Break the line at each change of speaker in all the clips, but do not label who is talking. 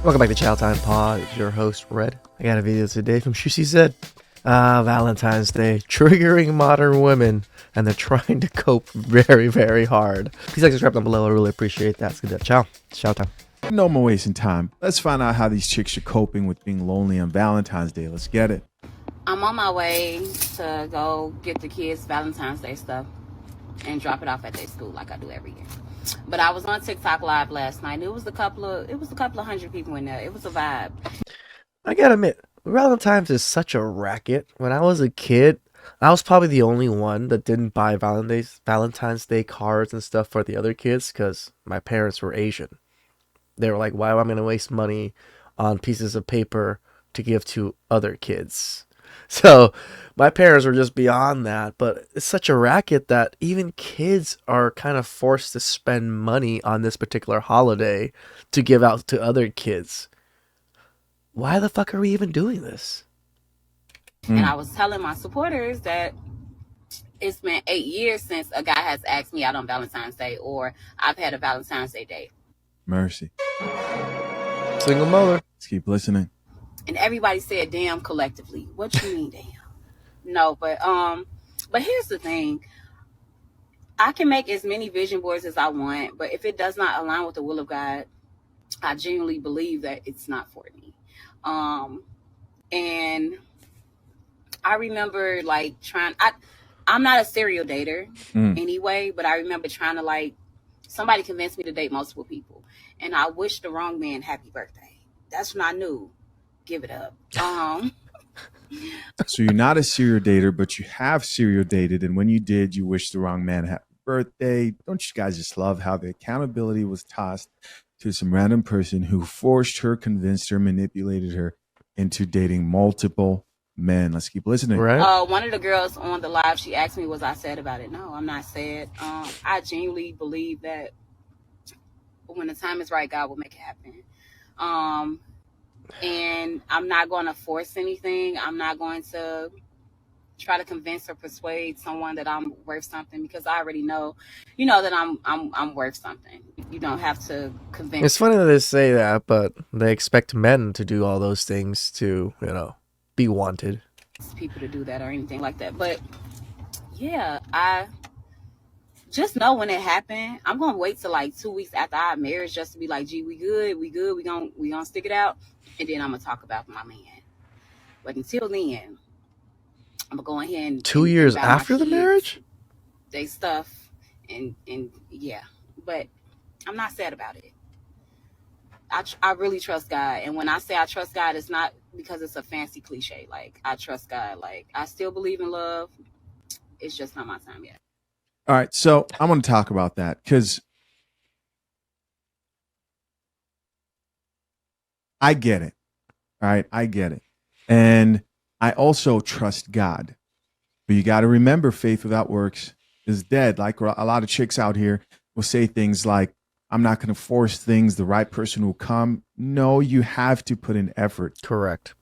Welcome back to Chow Time Pod. It's your host, Red. I got a video today from Shushi Said. Valentine's Day, triggering modern women, and they're trying to cope very, very hard. Please like, subscribe down below. I really appreciate that. It's good. Ciao. Chow Time.
No more wasting time. Let's find out how these chicks are coping with being lonely on Valentine's Day. Let's get it.
I'm on my way to go get the kids Valentine's Day stuff and drop it off at their school like I do every year. But I was on TikTok live last night. And it was a couple of hundred people in there. It was a vibe.
I gotta admit, Valentine's is such a racket. When I was a kid, I was probably the only one that didn't buy Valentine's Day cards and stuff for the other kids because my parents were Asian. They were like, why am I going to waste money on pieces of paper to give to other kids? So my parents were just beyond that, but it's such a racket that even kids are kind of forced to spend money on this particular holiday to give out to other kids. Why the fuck are we even doing this?
And I was telling my supporters that it's been 8 years since a guy has asked me out on Valentine's Day or I've had a Valentine's Day date.
Mercy.
Single mother.
Let's keep listening.
And everybody said, damn, collectively. What you mean, damn? No, but here's the thing. I can make as many vision boards as I want, but if it does not align with the will of God, I genuinely believe that it's not for me. And I remember like I'm not a serial dater anyway, but I remember trying to somebody convinced me to date multiple people. And I wished the wrong man happy birthday. That's when I knew. Give it up.
So you're not a serial dater, but you have serial dated. And when you did, you wished the wrong man happy birthday. Don't you guys just love how the accountability was tossed to some random person who forced her, convinced her, manipulated her into dating multiple men? Let's keep listening.
Right.
One of the girls on the live, she asked me, was I sad about it? No, I'm not sad. I genuinely believe that when the time is right, God will make it happen. And I'm not going to force anything. I'm not going to try to convince or persuade someone that I'm worth something because I already know, that I'm worth something. You don't have to convince.
It's funny that they say that, but they expect men to do all those things to, be wanted.
People to do that or anything like that. But yeah, I just know when it happened, I'm gonna wait till 2 weeks after our marriage just to be like, gee, we good, we gonna stick it out, and then I'm gonna talk about my man. But until then, I'm gonna go ahead and
2 years after the marriage?
They stuff and yeah. But I'm not sad about it. I really trust God. And when I say I trust God, it's not because it's a fancy cliche. I trust God. I still believe in love. It's just not my time yet.
All right. So I want to talk about that because I get it. All right. I get it. And I also trust God. But you got to remember, faith without works is dead. Like a lot of chicks out here will say things like, I'm not going to force things. The right person will come. No, you have to put in effort.
Correct.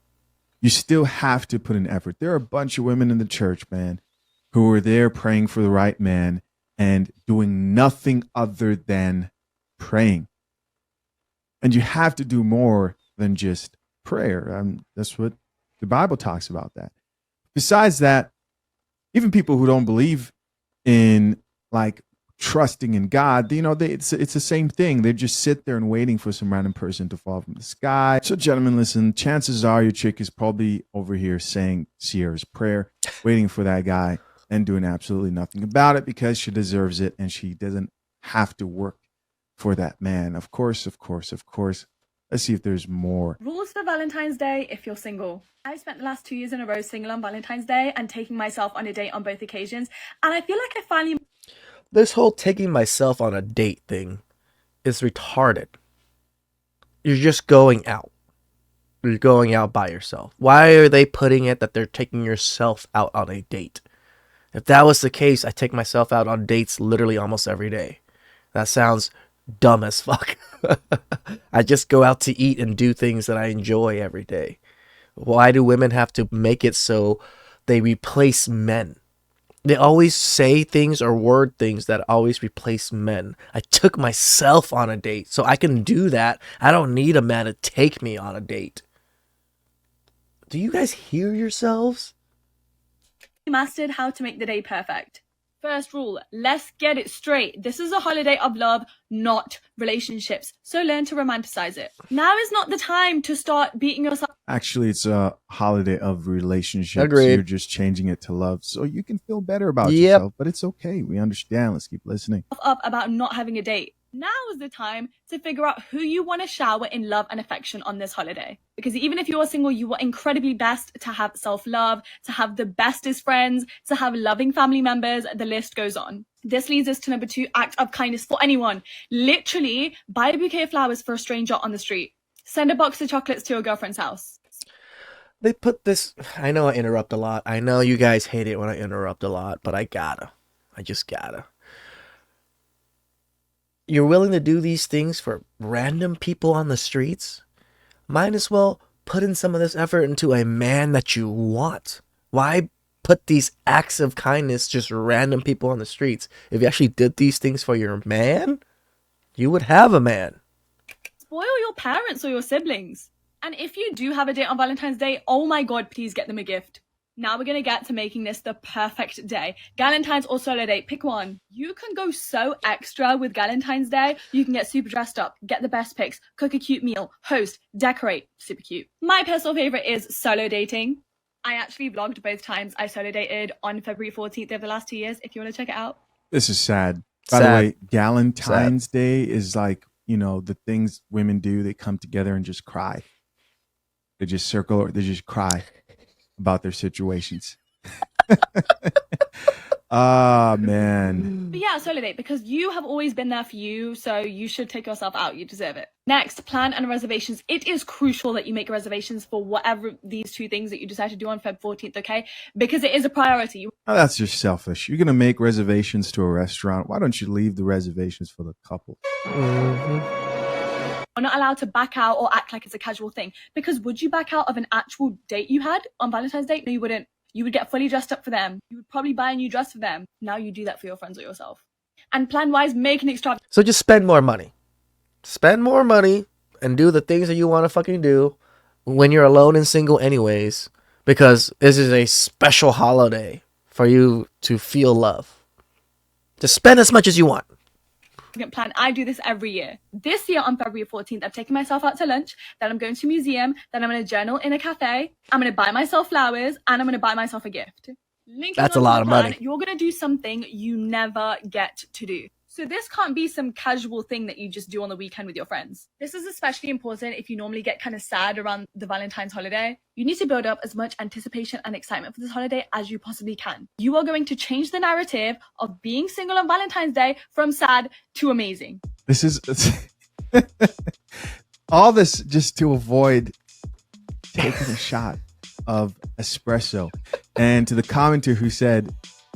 You still have to put in effort. There are a bunch of women in the church, man, who are there praying for the right man and doing nothing other than praying. And you have to do more than just prayer. That's what the Bible talks about that. Besides that, even people who don't believe in trusting in God, it's the same thing. They just sit there and waiting for some random person to fall from the sky. So gentlemen, listen, chances are your chick is probably over here saying Sierra's prayer, waiting for that guy and doing absolutely nothing about it because she deserves it and she doesn't have to work for that man. Of course. Let's see if there's more.
Rules for Valentine's Day if you're single. I spent the last 2 years in a row single on Valentine's Day and taking myself on a date on both occasions. And I feel like I finally...
This whole taking myself on a date thing is retarded. You're just going out. You're going out by yourself. Why are they putting it that they're taking yourself out on a date? If that was the case, I take myself out on dates literally almost every day. That sounds dumb as fuck. I just go out to eat and do things that I enjoy every day. Why do women have to make it so they replace men? They always say things or word things that always replace men. I took myself on a date, so I can do that. I don't need a man to take me on a date. Do you guys hear yourselves?
Mastered how to make the day perfect. First rule, let's get it straight. This is a holiday of love, not relationships. So learn to romanticize it. Now is not the time to start beating yourself
Actually, it's a holiday of relationships.
Agreed.
You're just changing it to love so you can feel better about
Yep.
yourself. But it's okay. We understand. Let's keep listening.
up about not having a date. Now is the time to figure out who you want to shower in love and affection on this holiday. Because even if you're single, you are incredibly blessed to have self-love, to have the bestest friends, to have loving family members. The list goes on. This leads us to number 2, act of kindness for anyone. Literally, buy a bouquet of flowers for a stranger on the street. Send a box of chocolates to your girlfriend's house.
They put this. I know I interrupt a lot. I know you guys hate it when I interrupt a lot, but I gotta. I just gotta. You're willing to do these things for random people on the streets? Might as well put in some of this effort into a man that you want. Why put these acts of kindness just random people on the streets? If you actually did these things for your man, you would have a man.
Spoil your parents or your siblings. And if you do have a date on Valentine's Day, oh my god, please get them a gift. Now we're going to get to making this the perfect day. Galentine's or solo date, pick one. You can go so extra with Galentine's Day. You can get super dressed up, get the best pics, cook a cute meal, host, decorate, super cute. My personal favorite is solo dating. I actually vlogged both times I solo dated on February 14th over the last 2 years, if you want to check it out.
This is sad. By the
Sad.
way, Valentine's Day is like, you know, the things women do. They come together and just cry. They just circle or they just cry about their situations. Ah, man.
But yeah, solo date, because you have always been there for you, so you should take yourself out. You deserve it. Next, plan and reservations. It is crucial that you make reservations for whatever these 2 things that you decide to do on Feb 14th, okay? Because it is a priority.
Oh, that's just selfish. You're going to make reservations to a restaurant. Why don't you leave the reservations for the couple?
You're not allowed to back out or act like it's a casual thing. Because would you back out of an actual date you had on Valentine's Day? No, you wouldn't. You would get fully dressed up for them. You would probably buy a new dress for them. Now you do that for your friends or yourself. And plan-wise, make an extravagant.
So just spend more money. Spend more money and do the things that you want to fucking do when you're alone and single anyways. Because this is a special holiday for you to feel love. Just spend as much as you want.
Plan. I do this every year. This year on February 14th, I've taken myself out to lunch, then I'm going to a museum, then I'm going to journal in a cafe, I'm going to buy myself flowers, and I'm going to buy myself a gift. Linking
That's a
onto
lot
the
of
plan,
money.
You're going to do something you never get to do. So this can't be some casual thing that you just do on the weekend with your friends. This is especially important if you normally get kind of sad around the Valentine's holiday. You need to build up as much anticipation and excitement for this holiday as you possibly can. You are going to change the narrative of being single on Valentine's Day from sad to amazing.
This is all this just to avoid taking a shot of espresso. And to the commenter who said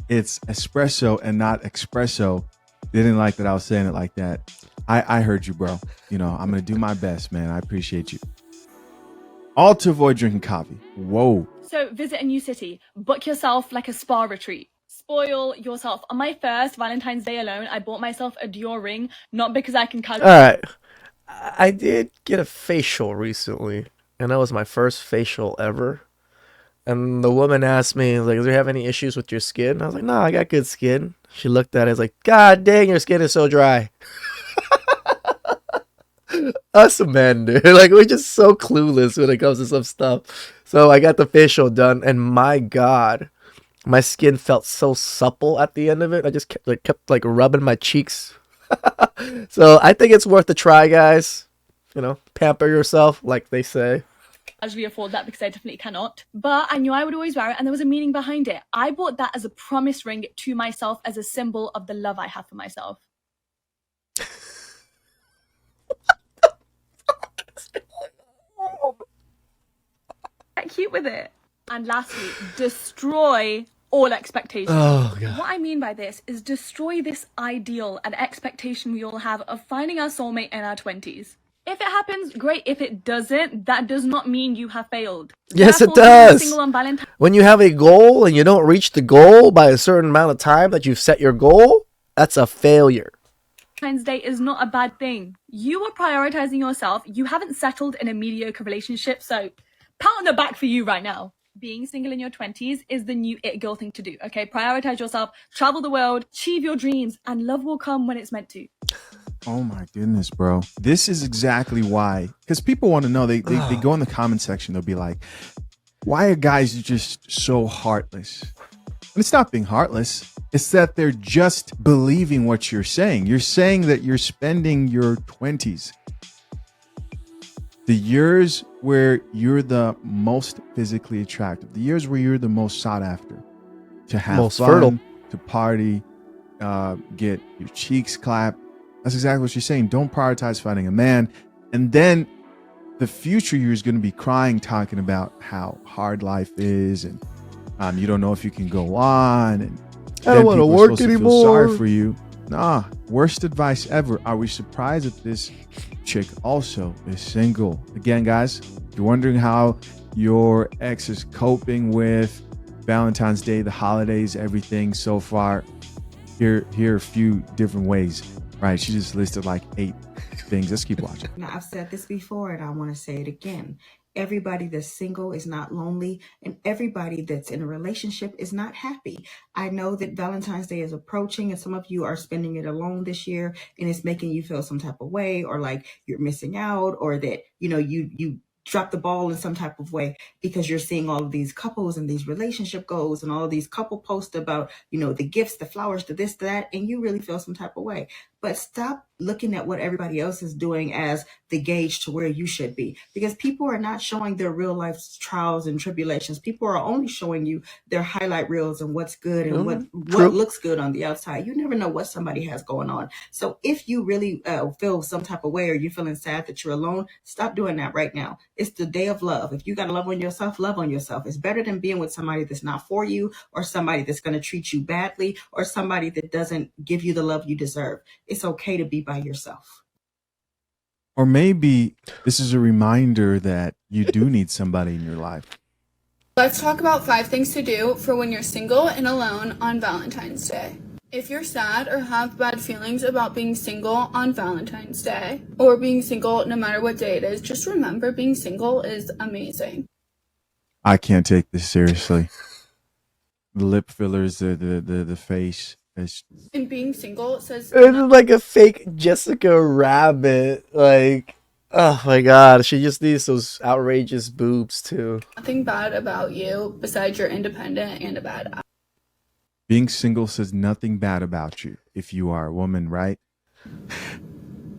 it's espresso and not espresso, they didn't like that I was saying it like that. I heard you, bro. You know, I'm going to do my best, man. I appreciate you. All to avoid drinking coffee. Whoa.
So visit a new city, book yourself like a spa retreat. Spoil yourself. On my first Valentine's Day alone, I bought myself a Dior ring, not because I can
All right. I did get a facial recently, and that was my first facial ever. And the woman asked me, like, do you have any issues with your skin? I was like, no, I got good skin. She looked at it, like, God dang, your skin is so dry. Us men, dude. Like, we're just so clueless when it comes to some stuff. So I got the facial done, and my God, my skin felt so supple at the end of it. I just kept rubbing my cheeks. So I think it's worth a try, guys. You know, pamper yourself, like they say.
Actually afford that because I definitely cannot. But I knew I would always wear it, and there was a meaning behind it. I bought that as a promise ring to myself, as a symbol of the love I have for myself. Get cute with it. And lastly, destroy all expectations.
Oh, God.
What I mean by this is destroy this ideal and expectation we all have of finding our soulmate in our 20s. If it happens, great. If it doesn't, that does not mean you have failed.
Yes, it
Therefore, being
does.
single on Valentine's
When you have a goal and you don't reach the goal by a certain amount of time that you've set your goal, that's a failure.
Day is not a bad thing. You are prioritizing yourself. You haven't settled in a mediocre relationship, so pat on the back for you right now. Being single in your 20s is the new it girl thing to do, okay? Prioritize yourself, travel the world, achieve your dreams, and love will come when it's meant to.
Oh my goodness, bro. This is exactly why. Because people want to know. They go in the comment section. They'll be like, why are guys just so heartless? And it's not being heartless. It's that they're just believing what you're saying. You're saying that you're spending your 20s, the years where you're the most physically attractive, the years where you're the most sought after, to have
Most
fun,
fertile.
to party, get your cheeks clapped. That's exactly what you're saying. Don't prioritize finding a man. And then the future you is going to be crying, talking about how hard life is, and you don't know if you can go on, and
I don't want to work
Feel
anymore.
sorry for you. Nah, worst advice ever. Are we surprised that this chick also is single? Again, guys, if you're wondering how your ex is coping with Valentine's Day, the holidays, everything so far, here are a few different ways. Right, she just listed like 8 things. Let's keep watching.
Now, I've said this before and I want to say it again. Everybody that's single is not lonely, and everybody that's in a relationship is not happy. I know that Valentine's Day is approaching, and some of you are spending it alone this year, and it's making you feel some type of way, or like you're missing out, or that you drop the ball in some type of way, because you're seeing all of these couples and these relationship goals and all of these couple posts about the gifts, the flowers, the this, that, and you really feel some type of way. But stop looking at what everybody else is doing as the gauge to where you should be, because people are not showing their real life trials and tribulations. People are only showing you their highlight reels and what's good and what looks good on the outside. You never know what somebody has going on. So if you really feel some type of way, or you're feeling sad that you're alone, stop doing that right now. It's the day of love. If you got to love on yourself, love on yourself. It's better than being with somebody that's not for you, or somebody that's going to treat you badly, or somebody that doesn't give you the love you deserve. It's okay to be by yourself.
Or maybe this is a reminder that you do need somebody in your life.
Let's talk about 5 things to do for when you're single and alone on Valentine's Day. If you're sad or have bad feelings about being single on Valentine's Day, or being single no matter what day it is, just remember being single is amazing.
I can't take this seriously. The lip fillers, the face.
And being single says
It's like a fake Jessica Rabbit. Like, oh my god, she just needs those outrageous boobs too.
nothing bad about you besides you're independent and a badass.
Being single says nothing bad about you if you are a woman, right?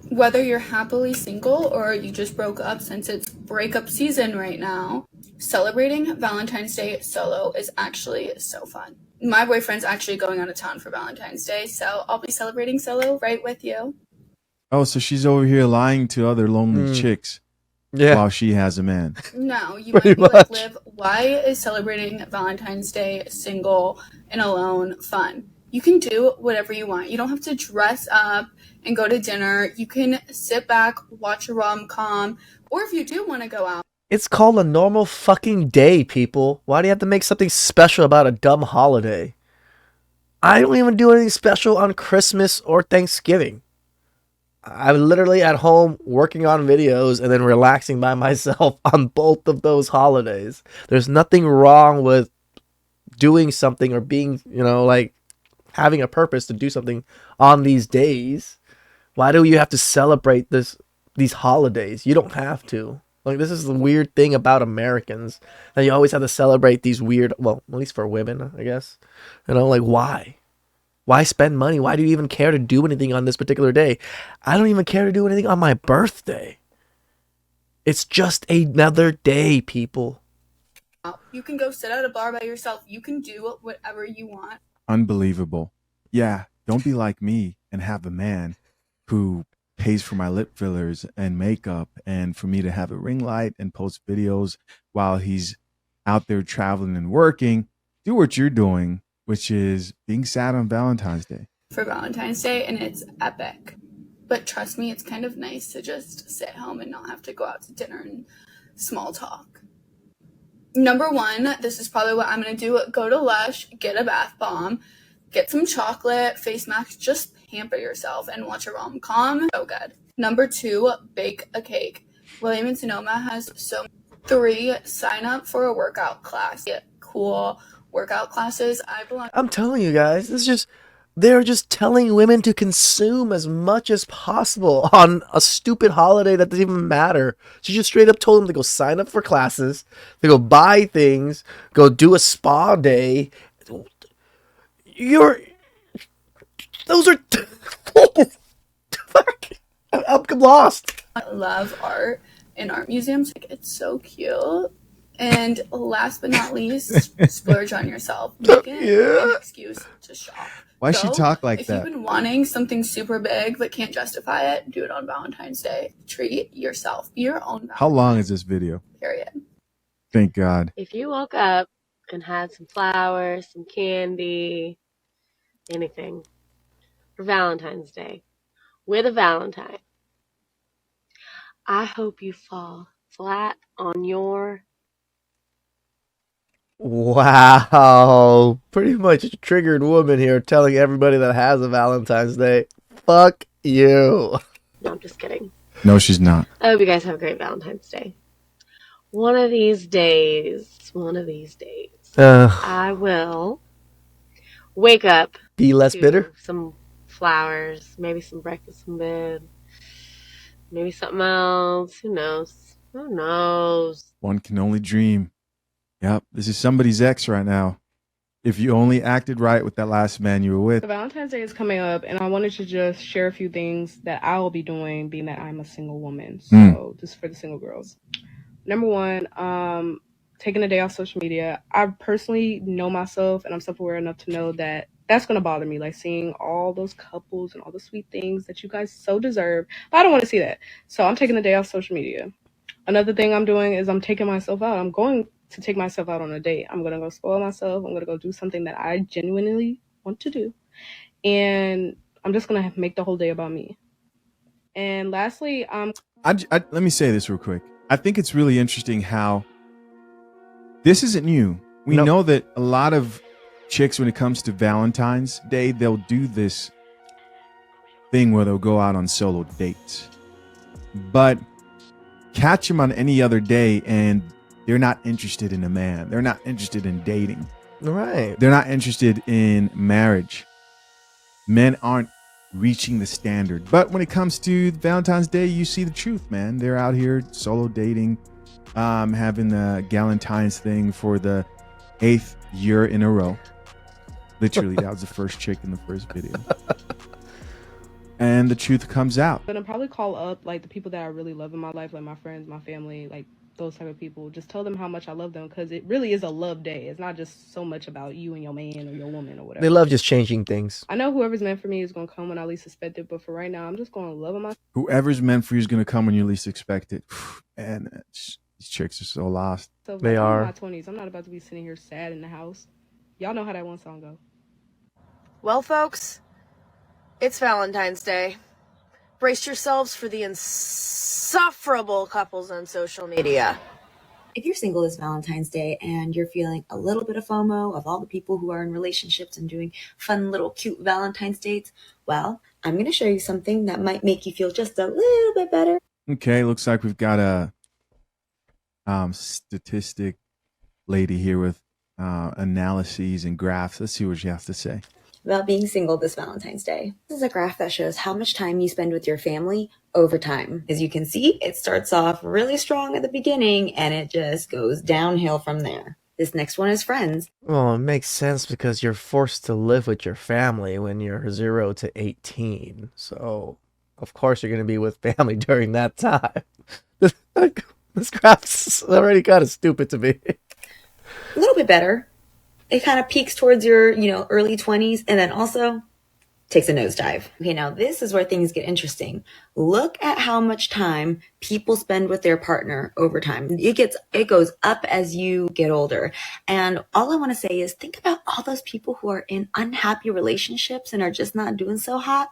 Whether you're happily single or you just broke up, since it's breakup season right now, celebrating Valentine's Day solo is actually so fun. My boyfriend's actually going out of town for Valentine's Day, so I'll be celebrating solo right with you.
Oh, so she's over here lying to other lonely chicks while she has a man.
No, you might be like, Liv, why is celebrating Valentine's Day single and alone fun? You can do whatever you want. You don't have to dress up and go to dinner. You can sit back, watch a rom-com, or if you do want to go out.
It's called a normal fucking day, people. Why do you have to make something special about a dumb holiday? I don't even do anything special on Christmas or Thanksgiving. I'm literally at home working on videos and then relaxing by myself on both of those holidays. There's nothing wrong with doing something or being, like having a purpose to do something on these days. Why do you have to celebrate these holidays? You don't have to. Like, this is the weird thing about Americans, that you always have to celebrate these weird, well, at least for women, I guess. Like, why? Why spend money? Why do you even care to do anything on this particular day? I don't even care to do anything on my birthday. It's just another day, people.
You can go sit at a bar by yourself. You can do whatever you want.
Unbelievable. Yeah, don't be like me and have a man who pays for my lip fillers and makeup, and for me to have a ring light and post videos while he's out there traveling and working. Do what you're doing, which is being sad on Valentine's Day.
For Valentine's Day, and it's epic. But trust me, it's kind of nice to just sit home and not have to go out to dinner and small talk. Number 1, this is probably what I'm going to do. Go to Lush, get a bath bomb, get some chocolate, face mask, just pamper yourself and watch a rom-com. So good. Number 2, bake a cake. William & Sonoma has so 3, sign up for a workout class. Get cool workout classes.
I'm telling you guys, they're just telling women to consume as much as possible on a stupid holiday that doesn't even matter. She just straight up told them to go sign up for classes, to go buy things, go do a spa day. Those are fuck. I'm lost.
I love art in art museums. Like, it's so cute. And last but not least, splurge on yourself. Make it an excuse to shop.
Why she talk like
if
that?
If you've been wanting something super big but can't justify it, do it on Valentine's Day. Treat yourself. Be your own Valentine.
How long is this video?
Period.
Thank God.
If you woke up and had some flowers, some candy, anything for Valentine's Day with a Valentine, I hope you fall flat on your...
Wow. Pretty much a triggered woman here telling everybody that has a Valentine's Day. Fuck you.
No, I'm just kidding.
No, she's not.
I hope you guys have a great Valentine's Day. One of these days, I will wake up,
be less bitter,
some flowers, maybe some breakfast in bed, maybe something else. Who knows?
One can only dream. Yep, this is somebody's ex right now. If you only acted right with that last man you were with.
The Valentine's Day is coming up, and I wanted to just share a few things that I will be doing, being that I'm a single woman. So just for the single girls. Number 1, taking a day off social media. I personally know myself, and I'm self-aware enough to know that that's going to bother me, like seeing all those couples and all the sweet things that you guys so deserve. But I don't want to see that. So I'm taking a day off social media. Another thing I'm doing is I'm taking myself out. I'm going to take myself out on a date. I'm going to go spoil myself. I'm going to go do something that I genuinely want to do. And I'm just going to make the whole day about me. And lastly,
let me say this real quick. I think it's really interesting how this isn't new. We know that a lot of chicks, when it comes to Valentine's Day, they'll do this thing where they'll go out on solo dates. But catch them on any other day and they're not interested in a man. They're not interested in dating.
Right.
They're not interested in marriage. Men aren't reaching the standard. But when it comes to Valentine's Day, you see the truth, man. They're out here solo dating, having the Galentine's thing for the 8th year in a row. Literally, that was the first chick in the first video. And the truth comes out.
I'm gonna probably call up like the people that I really love in my life, like my friends, my family, like those type of people. Just tell them how much I love them, because it really is a love day. It's not just so much about you and your man or your woman or whatever.
They love just changing things.
I know whoever's meant for me is gonna come when I least expect it, but for right now, I'm just gonna love them.
Whoever's meant for you is gonna come when you least expect it. And these chicks are so lost.
So
they are.
I'm in my 20s. I'm not about to be sitting here sad in the house. Y'all know how that one song go.
Well, folks, it's Valentine's Day. Brace yourselves for the insufferable couples on social media.
If you're single this Valentine's Day and you're feeling a little bit of FOMO of all the people who are in relationships and doing fun little cute Valentine's dates, well, I'm going to show you something that might make you feel just a little bit better.
Okay, looks like we've got a statistic lady here with analyses and graphs. Let's see what she has to say
about being single this Valentine's Day. This is a graph that shows how much time you spend with your family over time. As you can see, it starts off really strong at the beginning and it just goes downhill from there. This next one is friends.
Well, it makes sense because you're forced to live with your family when you're 0 to 18. So, of course, you're going to be with family during that time. This graph's already kind of stupid to me.
A little bit better. It kind of peaks towards your, early 20s and then also takes a nosedive. Okay, now this is where things get interesting. Look at how much time people spend with their partner over time. It goes up as you get older. And all I want to say is think about all those people who are in unhappy relationships and are just not doing so hot.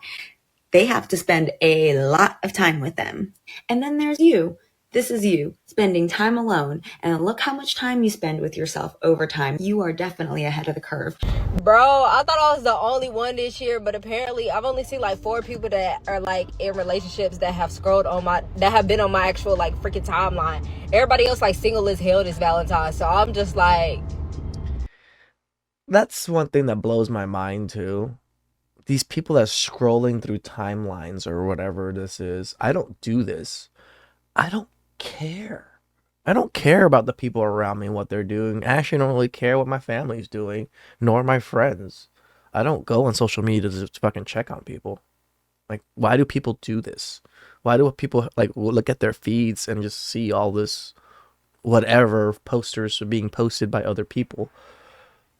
They have to spend a lot of time with them. And then there's you. This is you spending time alone. And look how much time you spend with yourself over time. You are definitely ahead of the curve.
Bro, I thought I was the only one this year, but apparently I've only seen like 4 people that are like in relationships that have been on my actual like freaking timeline. Everybody else like single as hell this Valentine's, so I'm just like,
That's one thing that blows my mind too. These people that are scrolling through timelines or whatever this is. I don't do this. I don't care. I don't care about the people around me and what they're doing. I actually don't really care what my family's doing, nor my friends. I don't go on social media to just fucking check on people. Like, why do people do this? Why do people like look at their feeds and just see all this whatever posters are being posted by other people?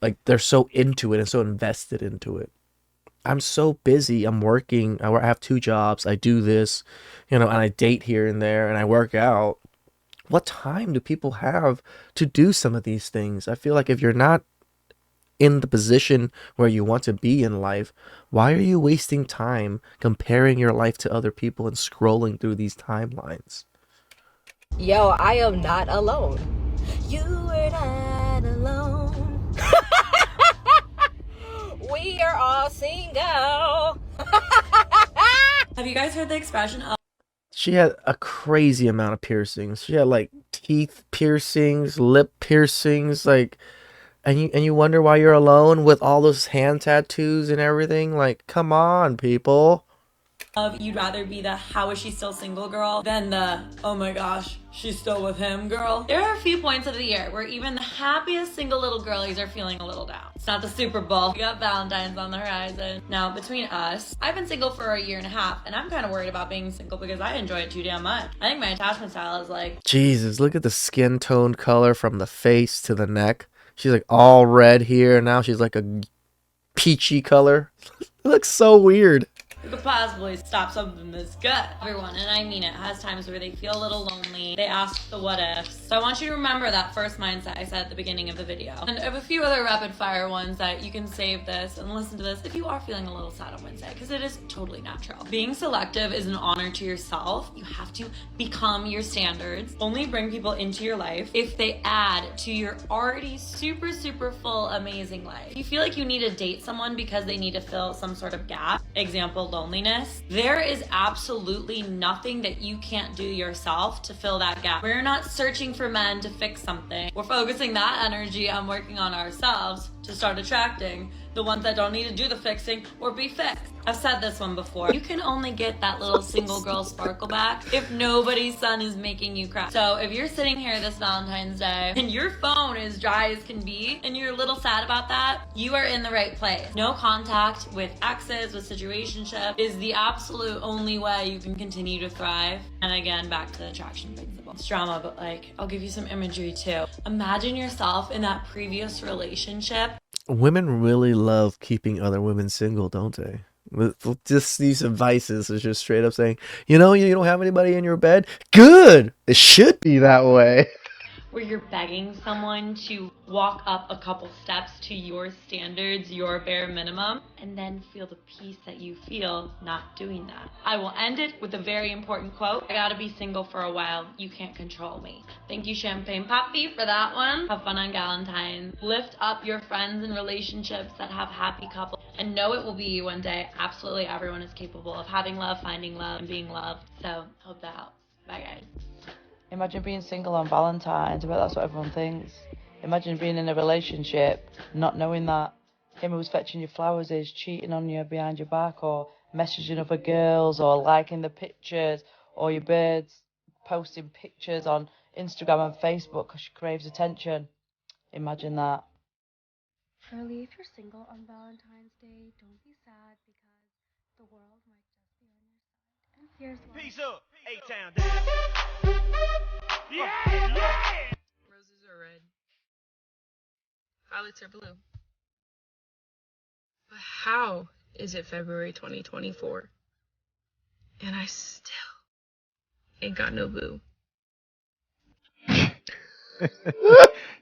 Like, they're so into it and so invested into it. I'm so busy. I'm working. I have 2 jobs. I do this, and I date here and there, and I work out. What time do people have to do some of these things? I feel like if you're not in the position where you want to be in life, why are you wasting time comparing your life to other people and scrolling through these timelines?
yo, I am not alone. You are not alone. We are all single.
Have you guys heard the expression of
She had a crazy amount of piercings. She had like teeth piercings, lip piercings, like, and you wonder why you're alone with all those hand tattoos and everything. Like, come on, people.
you'd rather be the how is she still single girl than the oh my gosh, she's still with him girl? There are a few points of the year where even the happiest single little girlies are feeling a little down. It's not the Super Bowl. We got Valentine's on the horizon. Now, between us, I've been single for a year and a half, and I'm kind of worried about being single because I enjoy it too damn much. I think my attachment style is like,
Jesus, look at the skin tone color from the face to the neck. She's like all red here, and now she's like a peachy color. It looks so weird.
who could possibly stop something this good? Everyone, and I mean it, has times where they feel a little lonely. They ask the what ifs. So I want you to remember that first mindset I said at the beginning of the video. And I have a few other rapid fire ones that you can save this and listen to this if you are feeling a little sad on Wednesday, because it is totally natural. Being selective is an honor to yourself. You have to become your standards. Only bring people into your life if they add to your already super, super full, amazing life. If you feel like you need to date someone because they need to fill some sort of gap, example, loneliness, there is absolutely nothing that you can't do yourself to fill that gap. We're not searching for men to fix something. We're focusing that energy on working on ourselves to start attracting the ones that don't need to do the fixing or be fixed. I've said this one before. You can only get that little single girl sparkle back if nobody's son is making you cry. So if you're sitting here this Valentine's Day and your phone is dry as can be and you're a little sad about that, you are in the right place. No contact with exes, with situationship is the absolute only way you can continue to thrive. And again, back to the attraction principle. It's drama, but like, I'll give you some imagery too. Imagine yourself in that previous relationship.
Women really love keeping other women single, don't they? With just these advices is just straight up saying, you don't have anybody in your bed? Good! It should be that way.
Where you're begging someone to walk up a couple steps to your standards, your bare minimum, and then feel the peace that you feel not doing that. I will end it with a very important quote. I gotta be single for a while. You can't control me. Thank you, Champagne Papi, for that one. Have fun on Valentine's. Lift up your friends and relationships that have happy couples, and know it will be you one day. Absolutely everyone is capable of having love, finding love, and being loved. So, hope that helps. Bye, guys.
Imagine being single on Valentine's. I bet that's what everyone thinks. Imagine being in a relationship, not knowing that him who's fetching you flowers is cheating on you behind your back, or messaging other girls, or liking the pictures, or your birds posting pictures on Instagram and Facebook because she craves attention. Imagine that.
Shirley, if you're single on Valentine's Day, don't be sad because the world might just be on your side. And here's why.
Peace up, A-Town down. Yeah!
Roses are red. Violets are blue. But how is it February 2024? And I still ain't got no boo.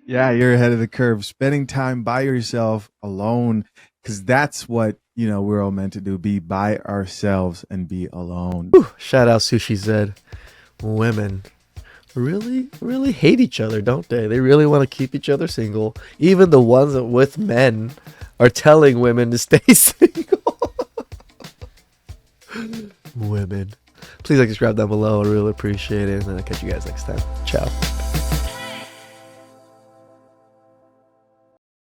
Yeah, you're ahead of the curve. Spending time by yourself alone because that's what we're all meant to do: be by ourselves and be alone.
Whew, shout out Sushi Zed. Women really, really hate each other, don't they? They really want to keep each other single. Even the ones with men are telling women to stay single. Women. Please like, subscribe down below. I really appreciate it. And I'll catch you guys next time. Ciao.